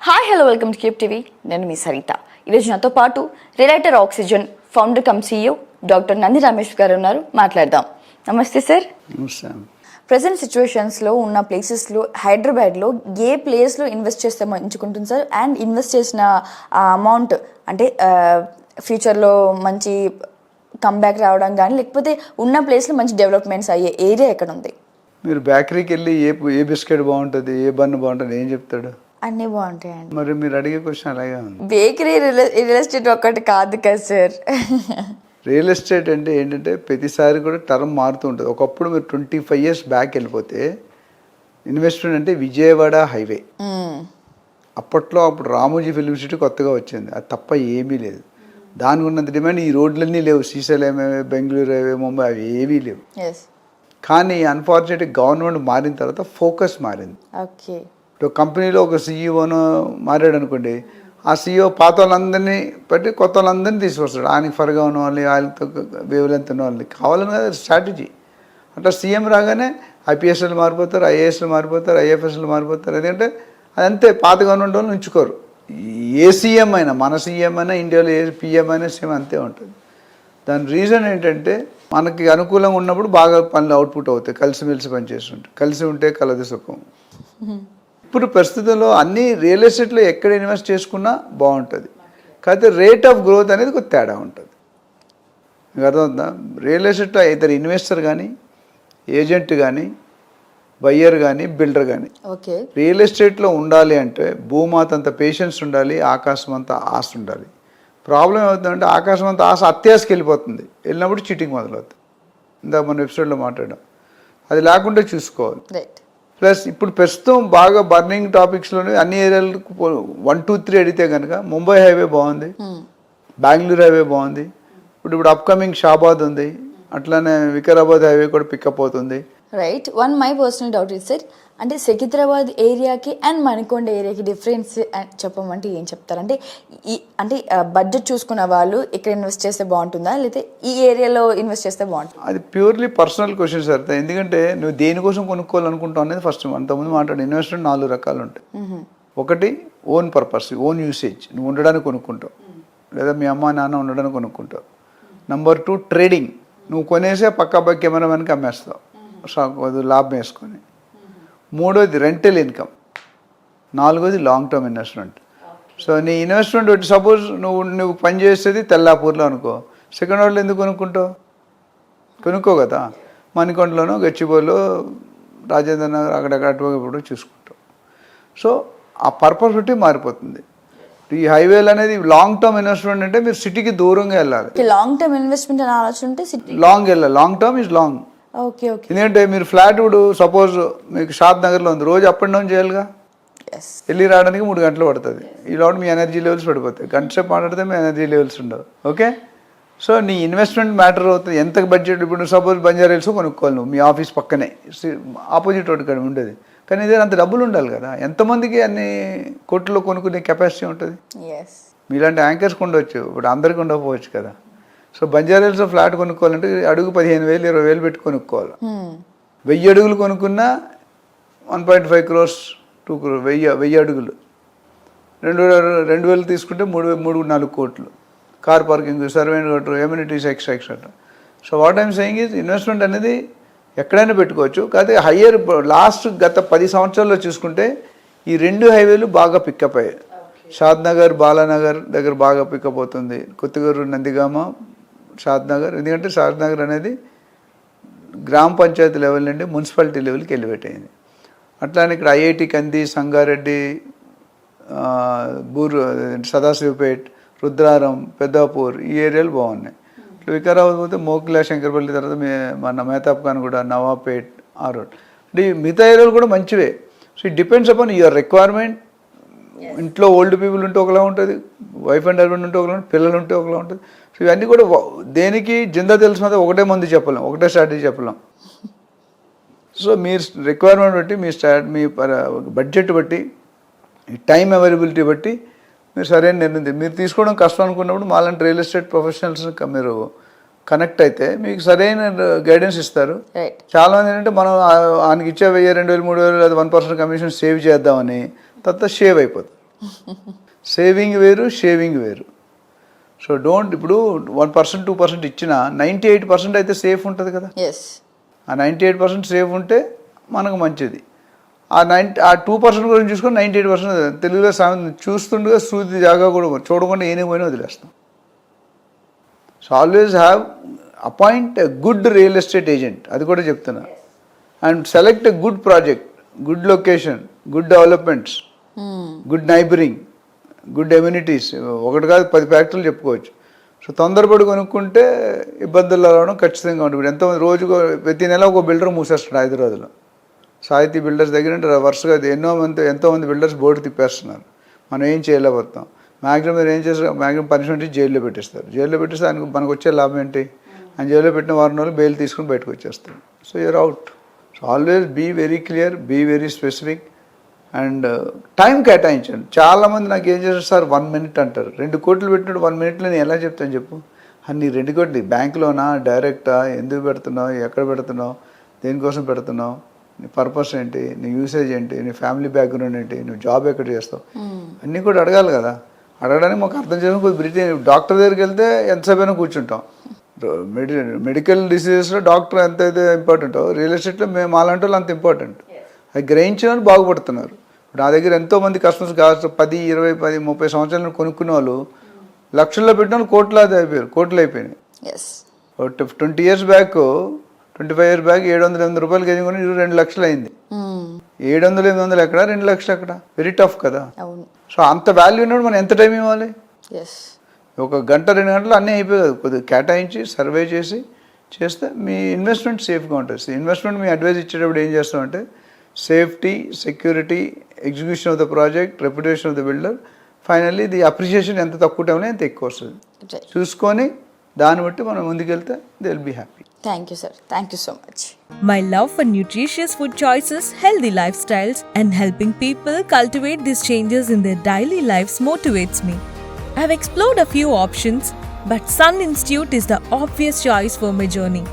Hi hello welcome to Cube TV. నేను మీ సరిత. ఈరోజు నాతో పాటు రిలైటర్ oxygen founder cum CEO doctor Nandi Ramesh garu ఉన్నారు. మాట్లాడదాం. నమస్తే సార్. ప్రజెంట్ సిచ్యువేషన్స్లో ఉన్న ప్లేసెస్లో హైదరాబాద్లో ఏ ప్లేస్లో ఇన్వెస్ట్ చేస్తే మంచుకుంటుంది సార్? అండ్ ఇన్వెస్ట్ చేసిన అమౌంట్ అంటే ఫ్యూచర్లో మంచి కమ్బ్యాక్ రావడం కానీ లేకపోతే ఉన్న ప్లేస్లో మంచి డెవలప్మెంట్స్ అయ్యే ఏరియా ఎక్కడ ఉంది? మీరు బేకరీకి వెళ్ళి ఏ బిస్కెట్ బాగుంటుంది, ఏ బన్ బాగుంటుంది ఏం చెప్తాడు? అన్నీ బాగుంటాయండి. మరి మీరు అడిగే క్వశ్చన్ అలాగే ఉంది. బేకరీ రియల్ ఎస్టేట్ ఒక్కటి కాదు కదా సార్. రియల్ ఎస్టేట్ అంటే ఏంటంటే ప్రతిసారి కూడా టర్మ్ మారుతూ ఉంటుంది. ఒకప్పుడు మీరు 25 years బ్యాక్ వెళ్ళిపోతే ఇన్వెస్ట్మెంట్ అంటే విజయవాడ హైవే. అప్పుడు రామోజీ ఫిలిం సిటీ కొత్తగా వచ్చింది, అది తప్ప ఏమీ లేదు. దానికి ఉన్నంత డిమాండ్ ఈ రోడ్లన్నీ లేవు. శ్రీశైలం హైవే, బెంగళూరు హైవే, ముంబై అవి ఏమీ లేవు. కానీ అన్ఫార్చునేట్గా గవర్నమెంట్ మారిన తర్వాత ఫోకస్ మారింది. ఓకే, ఇప్పుడు కంపెనీలో ఒక సీఈఓను మారాడు అనుకోండి, ఆ సీఈఓ పాత వాళ్ళందరినీ బట్టి కొత్త వాళ్ళందరినీ తీసుకొస్తాడు. ఆయనకి ఫర్గా ఉన్న వాళ్ళని, వాళ్ళతో వేవులెంత ఉన్న వాళ్ళని కావాలని కదా స్ట్రాటజీ. అట్లా సీఎం రాగానే ఐపీఎస్లు మారిపోతారు, ఐఏఎస్లు మారిపోతారు, ఐఎఫ్ఎస్లు మారిపోతారు. ఎందుకంటే అదంతే, పాత గవర్నమెంట్ వాళ్ళు ఉంచుకోరు. ఏ సీఎం అయినా, మన సీఎం అయినా, ఇండియాలో ఏ పిఎం అయినా సేమ్ అంతే ఉంటుంది. దాని రీజన్ ఏంటంటే మనకి అనుకూలంగా ఉన్నప్పుడు బాగా పనులు అవుట్పుట్ అవుతాయి, కలిసిమెలిసి పనిచేస్తుంటాయి. కలిసి ఉంటే కలదు సుఖం. ఇప్పుడు ప్రస్తుతంలో అన్ని రియల్ ఎస్టేట్లో ఎక్కడ ఇన్వెస్ట్ చేసుకున్నా బాగుంటుంది, కాకపోతే రేట్ ఆఫ్ గ్రోత్ అనేది కొద్ది తేడా ఉంటుంది. మీకు అర్థమవుతుందా? రియల్ ఎస్టేట్లో ఇద్దరు ఇన్వెస్టర్ కానీ, ఏజెంట్ కానీ, బయ్యర్ కానీ, బిల్డర్ కానీ. ఓకే, రియల్ ఎస్టేట్లో ఉండాలి అంటే భూమాత అంత పేషెన్స్ ఉండాలి, ఆకాశం అంత ఆశ ఉండాలి. ప్రాబ్లం ఏమవుతుందంటే ఆకాశం అంత ఆశ అత్యాశకి వెళ్ళిపోతుంది, వెళ్ళినప్పుడు చీటింగ్ మొదలవుతుంది. ఇందాక మన ఎపిసోడ్లో మాట్లాడాం, అది లేకుండా చూసుకోవాలి. ప్లస్ ఇప్పుడు ప్రస్తుతం బాగా బర్నింగ్ టాపిక్స్లోనే అన్ని ఏరియాలకు 1, 2, 3 అడిగితే కనుక ముంబై హైవే బాగుంది, బెంగళూరు హైవే బాగుంది, ఇప్పుడు అప్కమింగ్ షాబాద్ ఉంది, అట్లానే వికారాబాద్ హైవే కూడా పికప్ అవుతుంది. Right. My personal doubt is sir, అంటే సికింద్రాబాద్ ఏరియాకి అండ్ మణికొండ ఏరియాకి డిఫరెన్స్ చెప్పమంటే ఏం చెప్తారు? అంటే బడ్జెట్ చూసుకున్న వాళ్ళు ఇక్కడ ఇన్వెస్ట్ చేస్తే బాగుంటుందా, లేకపోతే ఈ ఏరియాలో ఇన్వెస్ట్ చేస్తే బాగుంటుంది? అది ప్యూర్లీ పర్సనల్ క్వశ్చన్ సార్. ఎందుకంటే నువ్వు దేనికోసం కొనుక్కోవాలనుకుంటావు అనేది ఫస్ట్. అంతకుముందు మాట్లాడు, ఇన్వెస్ట్మెంట్ 4 రకాలు ఉంటాయి. ఒకటి ఓన్ పర్పస్, ఓన్ యూసేజ్, నువ్వు ఉండడానికి కొనుక్కుంటావు, లేదా మీ అమ్మ నాన్న ఉండడానికి కొనుక్కుంటావు. నెంబర్ 2 ట్రేడింగ్, నువ్వు కొనేసే పక్క కెమెరామెన్కి అమ్మేస్తావు లాభం వేసుకొని. 3వది రెంటల్ ఇన్కమ్. 4వది లాంగ్ టర్మ్ ఇన్వెస్ట్మెంట్. సో నీ ఇన్వెస్ట్మెంట్ ఒకటి, సపోజ్ నువ్వు పని చేసేది తెల్లాపూర్లో అనుకో, సెకండ్ వాళ్ళు ఎందుకు కొనుక్కో కదా, మణికొండలోనో, గచ్చిబౌలిలో, రాజేంద్ర నగర్ అక్కడక్కడ అటువైపు చూసుకుంటావు. సో ఆ పర్పస్ బట్టి మారిపోతుంది. ఈ హైవేలు అనేది లాంగ్ టర్మ్ ఇన్వెస్ట్మెంట్ అంటే మీరు సిటీకి దూరంగా వెళ్ళాలి. లాంగ్ టర్మ్ ఇన్వెస్ట్మెంట్ అని ఆలోచన ఉంటే లాంగ్ వెళ్ళాలి. Long term is long. Okay okay. ఎందుకంటే మీరు ఫ్లాట్ ఇప్పుడు సపోజ్ మీకు షాద్ నగర్లో ఉంది, రోజు అప్ అండ్ డౌన్ చేయాలిగా, వెళ్ళి రావడానికి 3 గంటలు పడుతుంది. ఈ లోటు మీ ఎనర్జీ లెవెల్స్ పడిపోతాయి. గంట సేపు మాట్లాడితే మీ ఎనర్జీ లెవెల్స్ ఉండవు. ఓకే, సో నీ ఇన్వెస్ట్మెంట్ మ్యాటర్ అవుతుంది. ఎంత బడ్జెట్, ఇప్పుడు సపోజ్ బంజారా హిల్స్ కొనుక్కోవాలి నువ్వు, మీ ఆఫీస్ పక్కనే ఆపోజిట్ రోడ్ కాడ ఉండేది, కానీ ఇదే అంత డబ్బులు ఉండాలి కదా. ఎంతమందికి అన్ని కోట్లలో కొనుక్కునే కెపాసిటీ ఉంటుంది? మీలాంటి యాంకర్స్కి ఉండవచ్చు, ఇప్పుడు అందరికీ ఉండకపోవచ్చు కదా. సో బంజారా హిల్స్లో ఫ్లాట్ కొనుక్కోవాలంటే అడుగు 15,000, 20,000 పెట్టి కొనుక్కోవాలి. 1000 అడుగులు కొనుక్కున్నా 1.5 crores, 2 crores, 1000 అడుగులు 2,000 తీసుకుంటే 3-4 కోట్లు. కార్ పార్కింగ్, సర్వే కోట్లు, amenities, extra. So what I'm saying is investment అనేది ఎక్కడైనా పెట్టుకోవచ్చు. కాకపోతే హయ్యర్ గత 10 సంవత్సరాల్లో చూసుకుంటే ఈ 2 హైవేలు బాగా పికప్ అయ్యాయి. షాద్ నగర్, బాలానగర్ దగ్గర బాగా పికప్ అవుతుంది. కొత్తగూరు, నందిగామ, షాద్ నగర్. ఎందుకంటే షాద్ నగర్ అనేది గ్రామ పంచాయతీ లెవెల్ నుండి మున్సిపాలిటీ లెవెల్కి వెళ్ళిపెట్టయింది. అట్లానే ఇక్కడ ఐఐటి కంది, సంగారెడ్డి, సదాశివపేట్, రుద్రారం, పెద్దాపూర్ ఈ ఏరియాలు బాగున్నాయి. ఇట్లా వికారాబాద్ పోతే మోకిలా, శంకరపల్లి, తర్వాత మన మేతాబ్ ఖాన్ కూడా, నవాపేట్, ఆ రోడ్. అంటే మిగతా ఏరియాలు కూడా మంచివే. So it depends upon your requirement. ఇంట్లో ఓల్డ్ పీపుల్ ఉంటే ఒకలా ఉంటుంది, వైఫ్ అండ్ హస్బెండ్ ఉంటే ఒకలా ఉంటుంది, పిల్లలు ఉంటే ఒకలా ఉంటుంది. సో ఇవన్నీ కూడా దేనికి జిందా తెలిసిన ఒకటే మంది చెప్పలేం, ఒకటే స్ట్రాటజీ చెప్పలేం. సో మీరు రిక్వైర్మెంట్ బట్టి, మీ బడ్జెట్ బట్టి, టైం అవైలబిలిటీ బట్టి మీరు సరైన నిర్ణయం మీరు తీసుకోవడం కష్టం అనుకున్నప్పుడు మాలాంటి రియల్ ఎస్టేట్ ప్రొఫెషనల్స్ మీరు కనెక్ట్ అయితే మీకు సరైన గైడెన్స్ ఇస్తారు. చాలా మంది ఏంటంటే మనం ఆయనకి ఇచ్చే 1000, 2000, 3000 అది 1% కమిషన్ సేవ్ చేద్దామని తర్వాత షేవ్ అయిపోతుంది. సేవింగ్ వేరు, షేవింగ్ వేరు. సో డోంట్, ఇప్పుడు 1% 2% ఇచ్చినా 98% అయితే సేఫ్ ఉంటుంది కదా. ఎస్. ఆ 98% సేఫ్ ఉంటే మనకు మంచిది. ఆ 2% గురించి చూసుకొని 98% తెలుగులో చూస్తుండగా సూది జాగా కూడా చూడకుండా ఏనే పోయినా వదిలేస్తాం. So always have appoint a good real estate agent, అది కూడా చెప్తున్నా. And select a good project, good location, good developments, good neighbouring, good amenities. ఒకటి కాదు 10 ఫ్యాక్టరీలు చెప్పుకోవచ్చు. సో తొందరపడి కొనుక్కుంటే ఇబ్బందులు రావడం ఖచ్చితంగా ఉంటుంది. ఇప్పుడు ఎంతోమంది రోజుకు ప్రతి నెల ఒక బిల్డర్ మూసేస్తున్నాడు హైదరాబాద్లో. సాహితీ బిల్డర్స్ దగ్గర వరుసగా ఎంతోమంది బిల్డర్స్ బోర్డు తిప్పేస్తున్నారు. మనం ఏం చేయలేకపోతాం. మ్యాక్సిమం మీరు ఏం చేస్తారు, మ్యాక్సిమం పనిష్మెంట్ జైల్లో పెట్టిస్తారు. జైల్లో పెట్టిస్తే ఆయనకు మనకు వచ్చే లాభం ఏంటి? ఆయన జైల్లో పెట్టిన వారం రోజులు బెయిల్ తీసుకుని బయటకు వచ్చేస్తారు. So you're out. So always be very clear, be very specific and time కేటాయించండి. చాలామంది నాకు ఏం చేస్తారు సార్ 1 minute అంటారు. 2 కోట్లు పెట్టినట్టు 1 minuteలో నేను ఎలా చెప్తాను చెప్పు? నీ 2 కోట్లు బ్యాంకులోనా, డైరెక్టా, ఎందుకు పెడుతున్నావు, ఎక్కడ పెడుతున్నావు, దేనికోసం పెడుతున్నావు, నీ పర్పస్ ఏంటి, నీ యూసేజ్ ఏంటి, నీ ఫ్యామిలీ బ్యాక్గ్రౌండ్ ఏంటి, నువ్వు జాబ్ ఎక్కడ చేస్తావు, అన్నీ కూడా అడగాలి కదా. అడగడానికి మాకు అర్థం చేసుకుని కొద్ది బ్రీతింగ్. డాక్టర్ దగ్గరికి వెళ్తే ఎంతసేపు అయినా కూర్చుంటాం. మెడికల్ డిసీజెస్లో డాక్టర్ ఎంతైతే ఇంపార్టెంటో రియల్ ఎస్టేట్లో మేము అలాంటి వాళ్ళు అంత ఇంపార్టెంట్. అది గ్రహించిన వాళ్ళు బాగుపడుతున్నారు. నా దగ్గర ఎంతోమంది కస్టమర్స్ కావచ్చు 10, 20, 10, 30 సంవత్సరాలు కొనుక్కునే వాళ్ళు లక్షల్లో పెట్టిన వాళ్ళు కోట్లు అయిపోయినాయి. 20 years బ్యాక్, 25 years బ్యాక్ 700-800 రూపాయలు కేజీ కొని 2 లక్షలు అయింది. 700-800 ఎక్కడ, 2 లక్షలు ఎక్కడ? వెరీ టఫ్ కదా. సో అంత వాల్యూ ఉన్నప్పుడు మనం ఎంత టైం ఇవ్వాలి? 1 గంట 2 గంటలు అన్నీ అయిపోయి కొద్దిగా కేటాయించి సర్వే చేస్తే మీ ఇన్వెస్ట్మెంట్ సేఫ్గా ఉంటుంది. ఇన్వెస్ట్మెంట్ మీ అడ్వైజ్ ఇచ్చేటప్పుడు ఏం చేస్తామంటే safety, security, execution of the project, reputation of the builder, finally the appreciation ఎంత తక్కువ టైంలో ఎంత ఎక్కువ వస్తుంది చూసుకొని దాన్ని బట్టి మనం ముందుకెళ్తే they will be happy. Thank you sir, thank you so much. My love for nutritious food choices, healthy lifestyles, and helping people cultivate these changes in their daily lives motivates me. I have explored a few options, but Sun Institute is the obvious choice for my journey.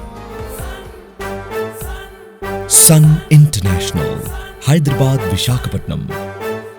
Sun International, Hyderabad, Visakhapatnam.